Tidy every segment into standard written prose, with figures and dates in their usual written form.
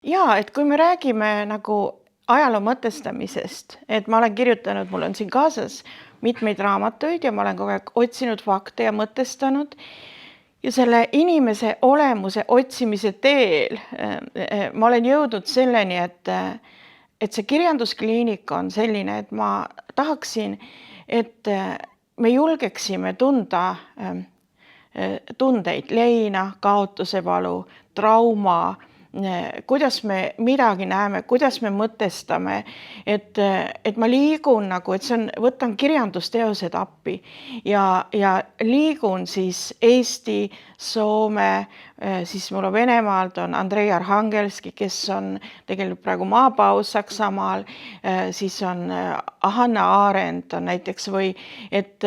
Jaa, et kui me räägime nagu ajaloo mõtestamisest, et ma olen kirjutanud, mul on siin kaasas mitmeid raamatuid ja ma olen kogu aeg otsinud fakte ja mõtestanud ja selle inimese olemuse otsimise teel ma olen jõudnud selleni, et see kirjanduskliinika on selline, et ma tahaksin, et me julgeksime tunda tundeid, leina, kaotuse valu, trauma, kuidas me midagi näeme, kuidas me mõtestame, et ma liigun nagu, et see on, võtan kirjandusteosed appi ja liigun siis Eesti, Soome, siis mul on Venemaalt on Andrei Arhangelski, kes on tegelikult praegu maapaus Saksamaal, siis on Hannah Arendt on näiteks või et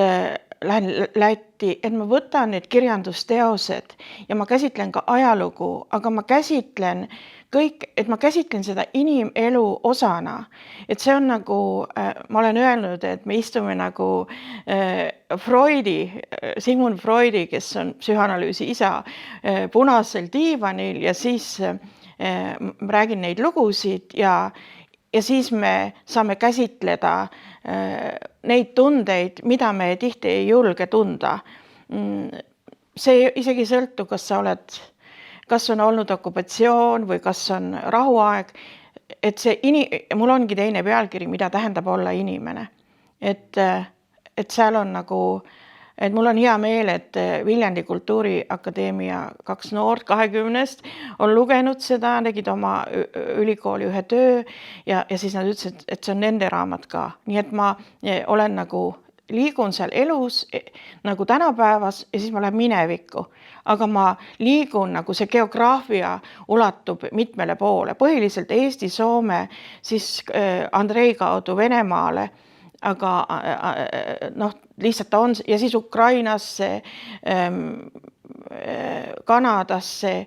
lähen Lätti, et ma võtan need kirjandusteosed ja ma käsitlen ka ajalugu, aga ma käsitlen kõik, et ma käsitlen seda inimelu osana. Et see on nagu, ma olen öelnud, et me istume nagu Sigmund Freudi, kes on psühhanalüüsi isa, punasel diivanil ja siis räägin neid lugusid ja siis me saame käsitleda neid tundeid, mida me tihti ei julge tunda. See isegi sõltub, kas on olnud okupatsioon või kas on rahuaeg, et mul ongi teine pealkiri, mida tähendab olla inimene. Et seal on nagu, et mul on hea meel, et Viljandi Kultuuriakadeemia 2 noort 20-st on lugenud seda, tegid oma ülikooli ühe töö ja siis nad ütlesid, et see on nende raamat ka. Nii et ma olen nagu, liigun seal elus nagu tänapäevas ja siis ma lähen minevikku. Aga ma liigun nagu see geograafia ulatub mitmele poole, põhiliselt Eesti, Soome, siis Andrei kaudu Venemaale, aga lihtsalt ta on ja siis Ukrainasse, Kanadasse,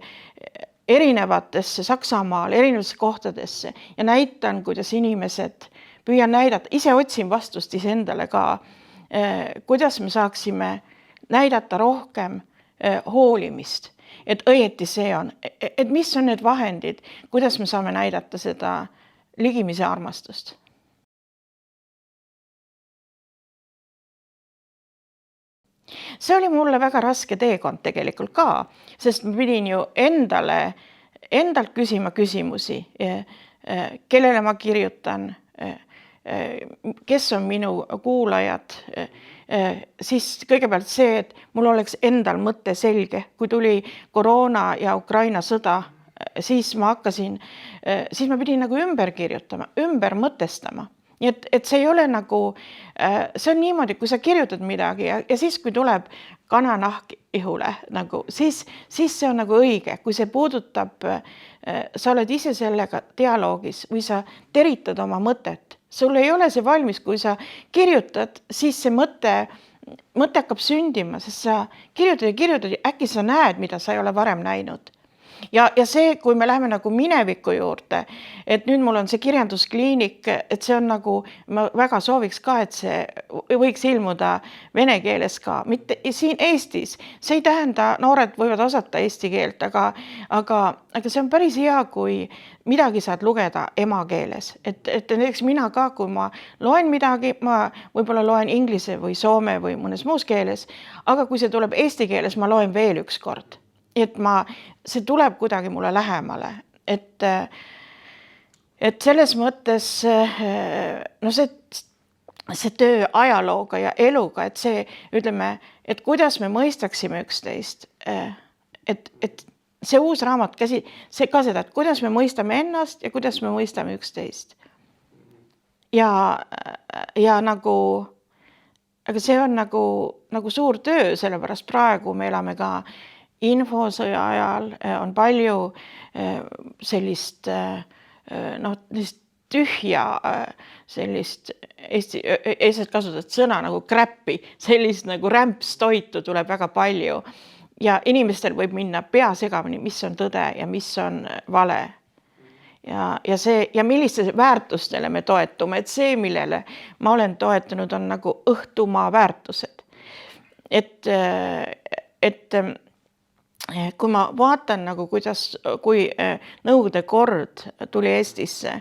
erinevatesse Saksamaal, erinevatesse kohtadesse ja näitan, kuidas inimesed püüan näidata, ise otsin vastust iseendale ka, kuidas me saaksime näidata rohkem hoolimist, et õieti see on, et mis on need vahendid, kuidas me saame näidata seda ligimise armastust. See oli mulle väga raske teekond tegelikult ka, sest ma pidin ju endalt küsima küsimusi, kellele ma kirjutan, kes on minu kuulajad, siis kõigepealt see, et mul oleks endal mõte selge, kui tuli koroona ja Ukraina sõda, siis ma pidin nagu ümber kirjutama, ümber mõtestama. Nii et see ei ole nagu, see on niimoodi, kui sa kirjutad midagi ja siis, kui tuleb kananahk ihule, nagu, siis see on nagu õige, kui see puudutab, sa oled ise sellega dialoogis või sa teritad oma mõtet. Sul ei ole see valmis, kui sa kirjutad, siis see mõte hakkab sündima, sest sa kirjutad ja äkki sa näed, mida sa ei ole varem näinud. Ja see, kui me läheme nagu mineviku juurde, et nüüd mul on see kirjanduskliinik, et see on nagu, ma väga sooviks ka, et see võiks ilmuda vene keeles ka, mitte siin Eestis. See ei tähenda, noored võivad osata eesti keelt, aga see on päris hea, kui midagi saad lugeda emakeeles. Et näiteks mina ka, kui ma loen midagi, ma võib-olla loen inglise või soome või mõnes muus keeles, aga kui see tuleb eesti keeles, ma loen veel üks kord. Et see tuleb kuidagi mulle lähemale, et selles mõttes see töö ajalooga ja eluga, et see, ütleme, et kuidas me mõistaksime üksteist, et see uus raamat see ka seda, et kuidas me mõistame ennast ja kuidas me mõistame üksteist. Ja nagu, aga see on nagu suur töö, sellepärast praegu me elame ka infosõja ajal, on palju sellist tühja, sellist Eestis kasutatud sõna nagu kräppi, sellist nagu rämpstoitu tuleb väga palju ja inimestel võib minna pea segamini, mis on tõde ja mis on vale. Ja milliste väärtustele me toetume, et see, millele ma olen toetunud, on nagu õhtumaa väärtused. Et kui ma vaatan nagu, kui Nõukogude kord tuli Eestisse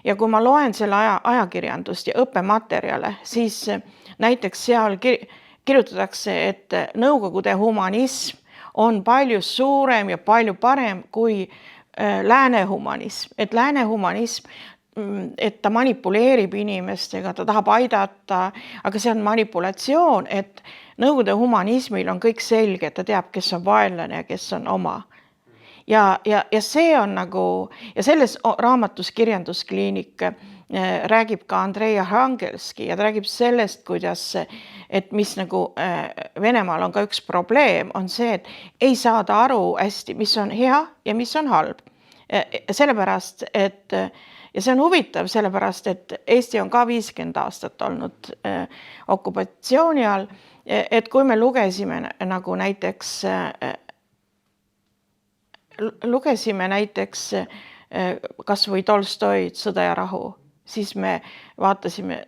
ja kui ma loen selle ajakirjandust ja õppematerjale, siis näiteks seal kirjutatakse, et Nõukogude humanism on palju suurem ja palju parem kui lääne humanism, et lääne humanism, et ta manipuleerib inimestega, ta tahab aidata, aga see on manipulatsioon, et Nõukogude humanismil on kõik selge, et ta teab, kes on vaenlane ja kes on oma. Ja see on nagu, ja selles raamatus Kirjanduskliinik räägib ka Andrei Arhangelski ja ta räägib sellest, kuidas, et mis nagu Venemaal on ka üks probleem, on see, et ei saada aru hästi, mis on hea ja mis on halb. Sellepärast, et ja see on huvitav, sellepärast, et Eesti on ka 50 aastat olnud okupatsiooni all, et kui me lugesime näiteks kas või Tolstoid Sõda ja rahu, siis me vaatasime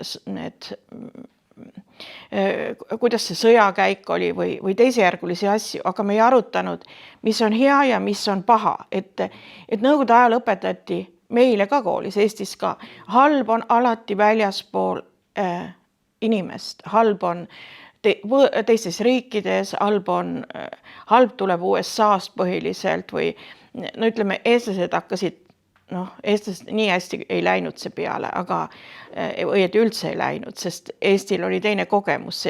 kuidas see sõjakäik oli või teisejärgulisi asju, aga me ei arutanud, mis on hea ja mis on paha, et Nõukogude ajal õpetati meile ka koolis, Eestis ka, halb on alati väljaspool inimest, halb on teistes riikides, halb tuleb USA-st põhiliselt või no ütleme, eestlased hakkasid, eestlased nii hästi ei läinud see peale, aga või et üldse ei läinud, sest Eestil oli teine kogemus,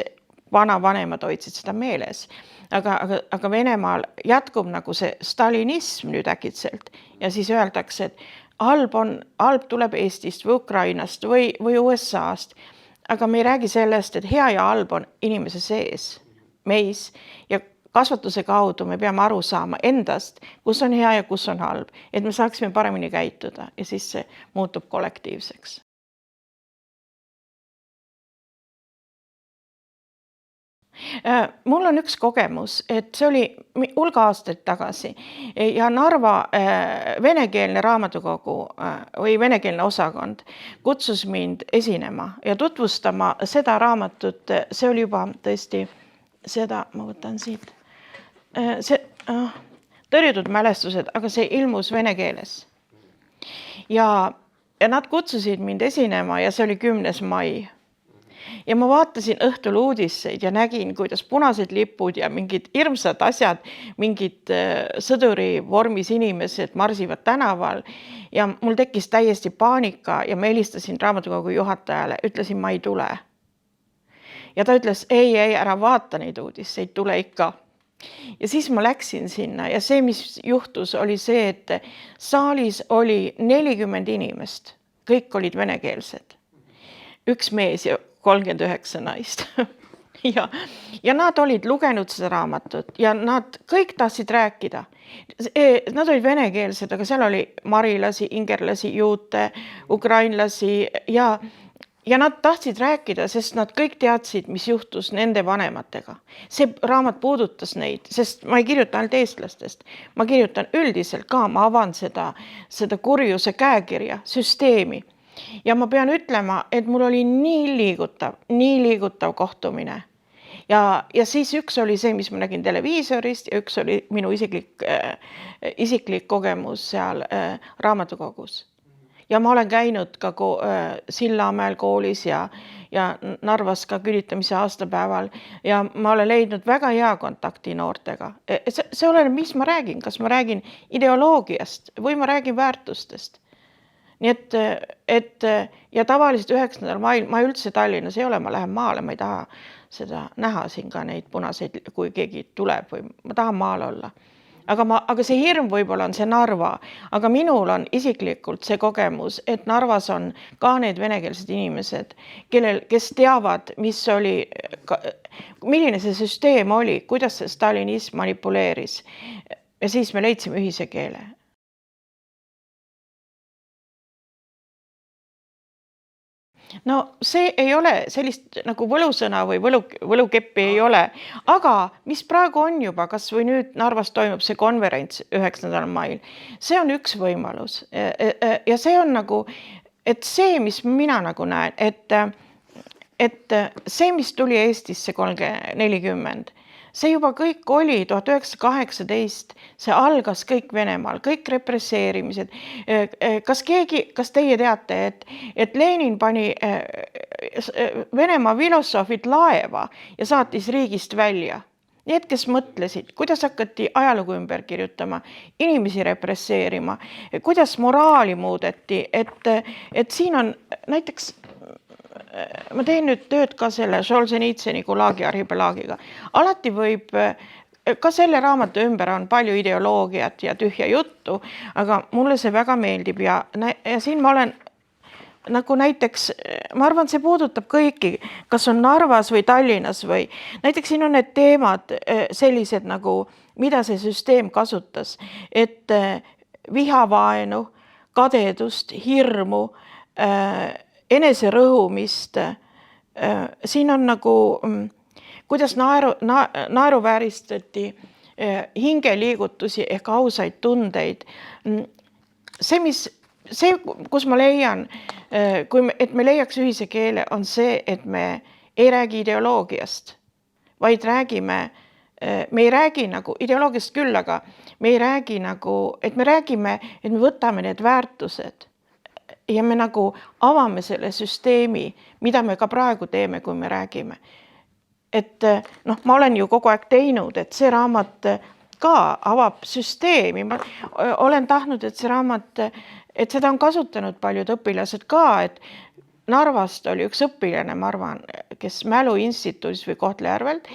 vanavanemad hoidsid seda meeles. Aga Venemaal jätkub nagu see stalinism nüüd äkitselt ja siis öeldakse, et halb tuleb Eestist või Ukrainast või USA-st. Aga me ei räägi sellest, et hea ja halb on inimese sees, meis ja kasvatuse kaudu me peame aru saama endast, kus on hea ja kus on halb, et me saaksime paremini käituda ja siis see muutub kollektiivseks. Mul on üks kogemus, et see oli hulga aastaid tagasi ja Narva venekeelne raamatukogu või venekeelne osakond kutsus mind esinema ja tutvustama seda raamatut, see oli juba tõesti seda, ma võtan siit, Tõrjutud mälestused, aga see ilmus vene keeles. Ja nad kutsusid mind esinema ja see oli 10. mai. Ja ma vaatasin õhtul uudiseid ja nägin, kuidas punased lipud ja mingid hirmsad asjad, mingid sõduri vormis inimesed marsivad tänaval ja mul tekkis täiesti paanika ja ma helistasin raamatukogu juhatajale, ütlesin, ma ei tule. Ja ta ütles, ei, ära vaata neid uudiseid, tule ikka. Ja siis ma läksin sinna ja see, mis juhtus, oli see, et saalis oli 40 inimest, kõik olid venekeelsed. Üks mees ja 39 naist. ja nad olid lugenud seda raamatut ja nad kõik tahtsid rääkida. Nad olid venekeelsed, aga seal oli marilasi, ingerlasi, juute, ukrainlasi ja nad tahtsid rääkida, sest nad kõik teadsid, mis juhtus nende vanematega. See raamat puudutas neid, sest ma ei kirjuta ainult eestlastest. Ma kirjutan üldiselt ka, ma avan seda kurjuse käekirja, süsteemi. Ja ma pean ütlema, et mul oli nii liigutav kohtumine. Ja siis üks oli see, mis ma nägin televiisorist ja üks oli minu isiklik kogemus seal raamatukogus. Ja ma olen käinud ka Sillamäel koolis ja Narvas ka külitamise aastapäeval ja ma olen leidnud väga hea kontakti noortega. See oleneb, mis ma räägin, kas ma räägin ideoloogiast või ma räägin väärtustest. Nii et ja tavaliselt 9. mail, ma üldse Tallinnas ei ole, ma lähen maale, ma ei taha seda näha siin ka neid punaseid, kui keegi tuleb või ma tahan maal olla. Aga see hirm võib-olla on see Narva, aga minul on isiklikult see kogemus, et Narvas on ka need venekeelsed inimesed, kes teavad, milline see süsteem oli, kuidas see stalinism manipuleeris. Ja siis me leidsime ühise keele. No see ei ole sellist nagu võlusõna või võlukeppi ei ole, aga mis praegu on juba, kas või nüüd Narvas toimub see konverents 9. mail, see on üks võimalus ja see on nagu, et see, mis mina nagu näen, et see, mis tuli Eestisse 40, see juba kõik oli 1918, see algas kõik Venemaal, kõik represseerimised. Kas teie teate, et Lenin pani Venemaa filosoofid laeva ja saatis riigist välja? Need, kes mõtlesid, kuidas hakati ajalugu ümber kirjutama, inimesi represseerima, kuidas moraali muudeti, et siin on näiteks, ma teen nüüd tööd ka selle Solženitsõni Gulagi arhipelaagiga. Alati võib, ka selle raamatu ümber on palju ideoloogiat ja tühja juttu, aga mulle see väga meeldib ja siin ma olen nagu näiteks, ma arvan, see puudutab kõiki, kas on Narvas või Tallinnas või näiteks siin on need teemad sellised nagu, mida see süsteem kasutas, et vihavaenu, kadedust, hirmu, eneserõhumist, siin on nagu, kuidas naeruvääristati hingeliigutusi ehk ausaid tundeid. See, kus ma leian, et me leiaks ühise keele, on see, et me ei räägi ideoloogiast, vaid me ei räägi nagu ideoloogiast küll, aga me ei räägi nagu, et me räägime, et me võtame need väärtused ja me nagu avame selle süsteemi, mida me ka praegu teeme, kui me räägime. Et ma olen ju kogu aeg teinud, et see raamat ka avab süsteemi. Ma olen tahtnud, et see raamat, et seda on kasutanud paljud õpilased ka, et Narvast oli üks õpilane, ma arvan, kes Mälu instituudis või Kohtla-Järvelt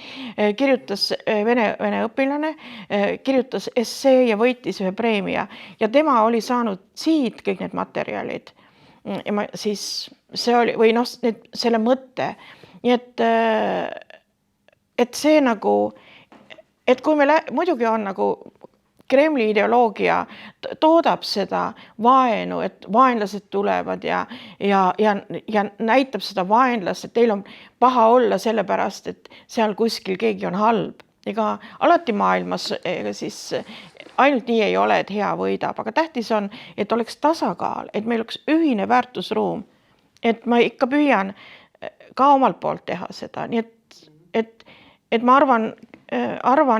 kirjutas, vene õpilane, kirjutas essee ja võitis ühe preemia ja tema oli saanud siit kõik need materjalid. Ja siis see oli, või selle mõtte. Nii et see nagu, et kui muidugi on nagu Kremli ideoloogia toodab seda vaenu, et vaenlased tulevad ja näitab seda vaenlast, et teil on paha olla sellepärast, et seal kuskil keegi on halb. Ega alati maailmas siis ainult nii ei ole, et hea võidab, aga tähtis on, et oleks tasakaal, et meil oleks ühine väärtusruum, et ma ikka püüan ka omalt poolt teha seda. Nii et ma arvan,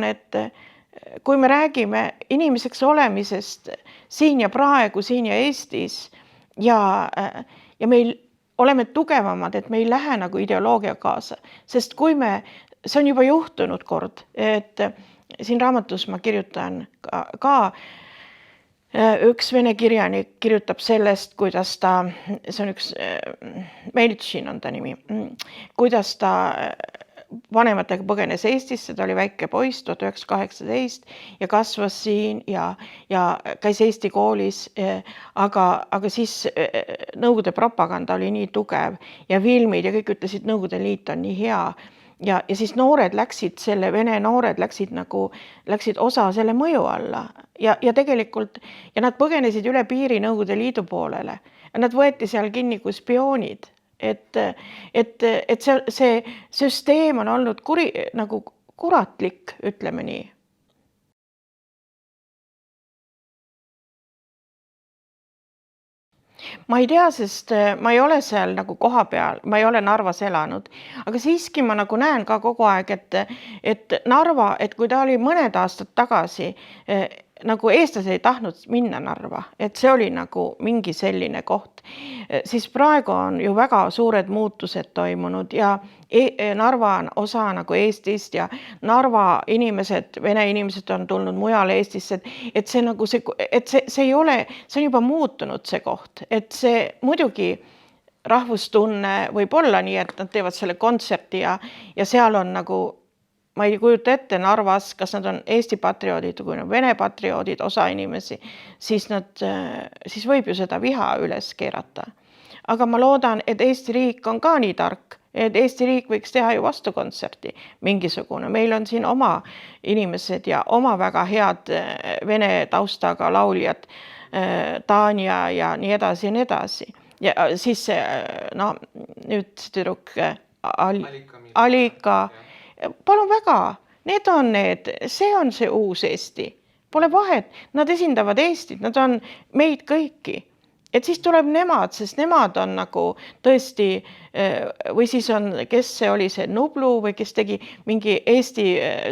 et kui me räägime inimeseks olemisest siin ja praegu, siin ja Eestis ja meil oleme tugevamad, et me ei lähe nagu ideoloogia kaasa, sest kui see on juba juhtunud kord, et siin raamatus ma kirjutan ka üks vene kirjanik kirjutab sellest, kuidas see on üks, Meltšin on ta nimi, kuidas ta vanematega põgenes Eestisse, ta oli väike poiss 1918 ja kasvas siin ja käis Eesti koolis, aga siis Nõukogude propaganda oli nii tugev ja filmid ja kõik ütlesid, Nõukogude Liit on nii hea ja siis vene noored läksid osa selle mõju alla ja tegelikult ja nad põgenesid üle piiri Nõukogude Liidu poolele ja nad võeti seal kinni kui spioonid. Et see süsteem on olnud nagu kuratlik, ütleme nii. Ma ei tea, sest ma ei ole seal nagu koha peal, ma ei ole Narvas elanud, aga siiski ma nagu näen ka kogu aeg, et Narva, et kui ta oli mõned aastad tagasi, nagu eestlased ei tahtnud minna Narva, et see oli nagu mingi selline koht, siis praegu on ju väga suured muutused toimunud ja Narva on osa nagu Eestist ja Narva inimesed, vene inimesed on tulnud mujale Eestisse, et see nagu see ei ole, see on juba muutunud see koht, et see muidugi rahvustunne võib olla nii, et nad teevad selle kontserti ja seal on nagu ma ei kujuta ette Narvas, kas nad on Eesti patrioodid või kui on Vene patrioodid, osa inimesi, siis võib ju seda viha üles keerata. Aga ma loodan, et Eesti riik on ka nii tark, et Eesti riik võiks teha ju vastukontserti mingisugune. Meil on siin oma inimesed ja oma väga head vene taustaga lauljad, Tanja ja nii edasi ja nii edasi. Ja siis nüüd tüdruk Alika. Palun väga, see on see uus Eesti. Pole vahet, nad esindavad Eestit, nad on meid kõiki. et siis tuleb nemad, sest nemad on nagu tõesti või siis on, kes see oli, see Nublu või kes tegi mingi Eesti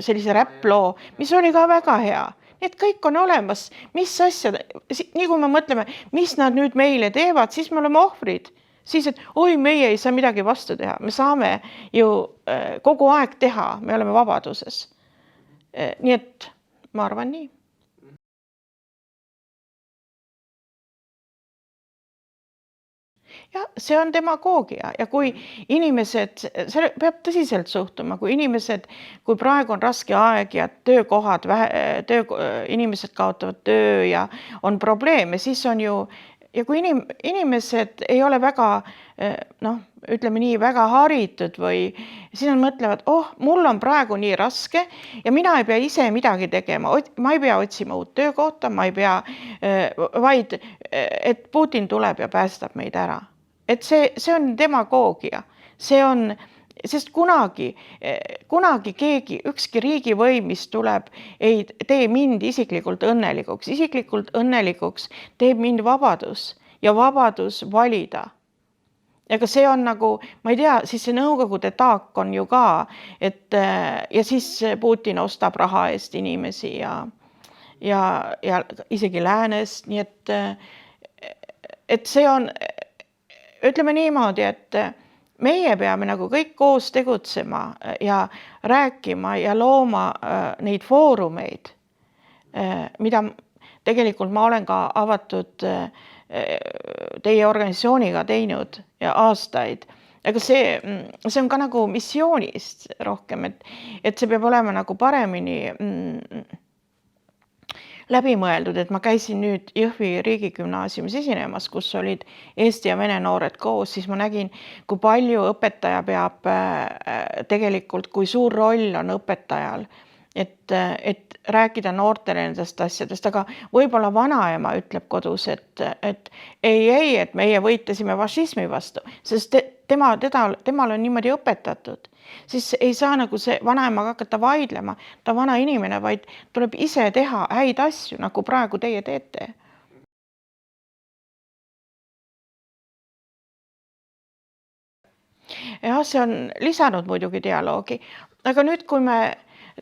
sellise räpploo, mis oli ka väga hea. Nii et kõik on olemas, mis asjad, nii kui me mõtleme, mis nad nüüd meile teevad, siis me oleme ohvrid. Siis, et oi, meie ei saa midagi vastu teha, me saame ju kogu aeg teha, me oleme vabaduses. Nii et ma arvan nii. Ja see on demagoogia ja kui inimesed, see peab tõsiselt suhtuma, kui inimesed, kui praegu on raske aeg ja töökohad, inimesed kaotavad töö ja on probleeme, siis on ju, ja kui inimesed ei ole väga, noh, ütleme nii, väga haritud või siis nad mõtlevad, mul on praegu nii raske ja mina ei pea ise midagi tegema, ma ei pea otsima uut töökohta, ma ei pea, vaid et Putin tuleb ja päästab meid ära. Et see on demagoogia, see on, sest kunagi keegi, ükski riigivõim, mis tuleb, ei tee mind isiklikult õnnelikuks teeb mind vabadus ja vabadus valida. Aga see on nagu, ma ei tea, siis see Nõukogude taak on ju ka, et ja siis Putin ostab raha eest inimesi ja isegi läänest, nii et see on, ütleme niimoodi, et meie peame nagu kõik koos tegutsema ja rääkima ja looma neid foorumeid, mida tegelikult ma olen ka avatud teie organisatsiooniga teinud ja aastaid. Aga see on ka nagu missioonist rohkem, et see peab olema nagu paremini läbimõeldud, et ma käisin nüüd Jõhvi riigigümnaasiumis esinemas, kus olid eesti ja vene noored koos, siis ma nägin, kui palju õpetaja peab tegelikult, kui suur roll on õpetajal, et rääkida noortele nendest asjadest, aga võib-olla vanaema ütleb kodus, et ei, et meie võitlesime fašismi vastu, sest temal on niimoodi õpetatud. Siis ei saa nagu see vanaemaga hakata vaidlema, ta vana inimene, vaid tuleb ise teha häid asju, nagu praegu teie teete. Jah, see on lisanud muidugi dialoogi, aga nüüd, kui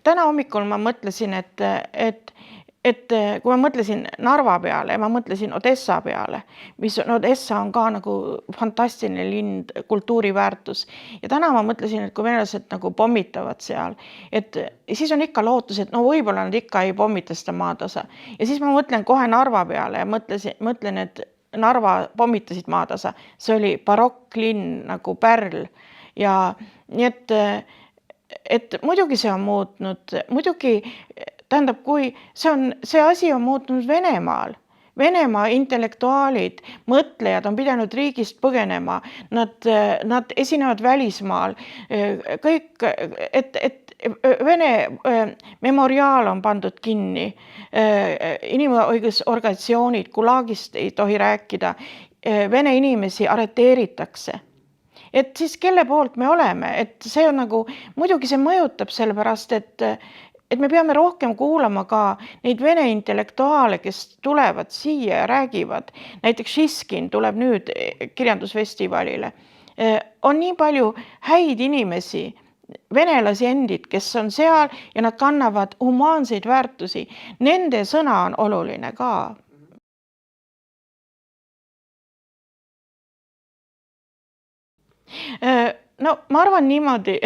täna hommikul ma mõtlesin, et kui ma mõtlesin Narva peale ja ma mõtlesin Odessa peale, Odessa on ka nagu fantastiline linn, kultuuriväärtus. Ja täna ma mõtlesin, et kui venelased nagu pommitavad seal, et siis on ikka lootus, et no võib-olla nad ikka ei pommita seda maatasa. Ja siis ma mõtlen kohe Narva peale ja mõtlen, et Narva pommitasid maatasa. See oli barokklinn nagu pärl ja nii et muidugi see on muutnud, muidugi tähendab, kui see asi on muutunud Venemaal. Venemaa intellektuaalid, mõtlejad on pidanud riigist põgenema, nad esinevad välismaal, kõik, et Vene memoriaal on pandud kinni, inimõigusorganisatsioonid, Gulagist ei tohi rääkida, Vene inimesi arreteeritakse. Et siis kelle poolt me oleme, et see on nagu, muidugi see mõjutab sellepärast, et me peame rohkem kuulama ka neid vene intellektuaale, kes tulevad siia ja räägivad. Näiteks Šiskin tuleb nüüd kirjandusfestivalile. On nii palju häid inimesi, venelasi endid, kes on seal ja nad kannavad humaanseid väärtusi. Nende sõna on oluline ka. No ma arvan niimoodi,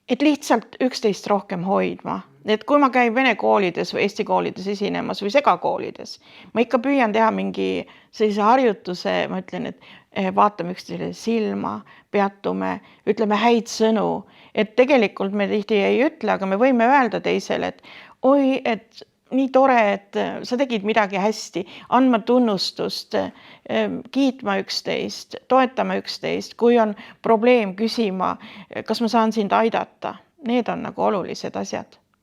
et lihtsalt üksteist rohkem hoidma. Et kui ma käin vene koolides või eesti koolides esinemas või segakoolides, ma ikka püüan teha mingi sellise harjutuse, ma ütlen, et vaatame üksteisele silma, peatume, ütleme häid sõnu, et tegelikult me tihti ei ütle, aga me võime öelda teisele, et oi, et nii tore, et sa tegid midagi hästi, andma tunnustust, kiitma üksteist, toetama üksteist, kui on probleem küsima, kas ma saan sind aidata. Need on nagu olulised asjad.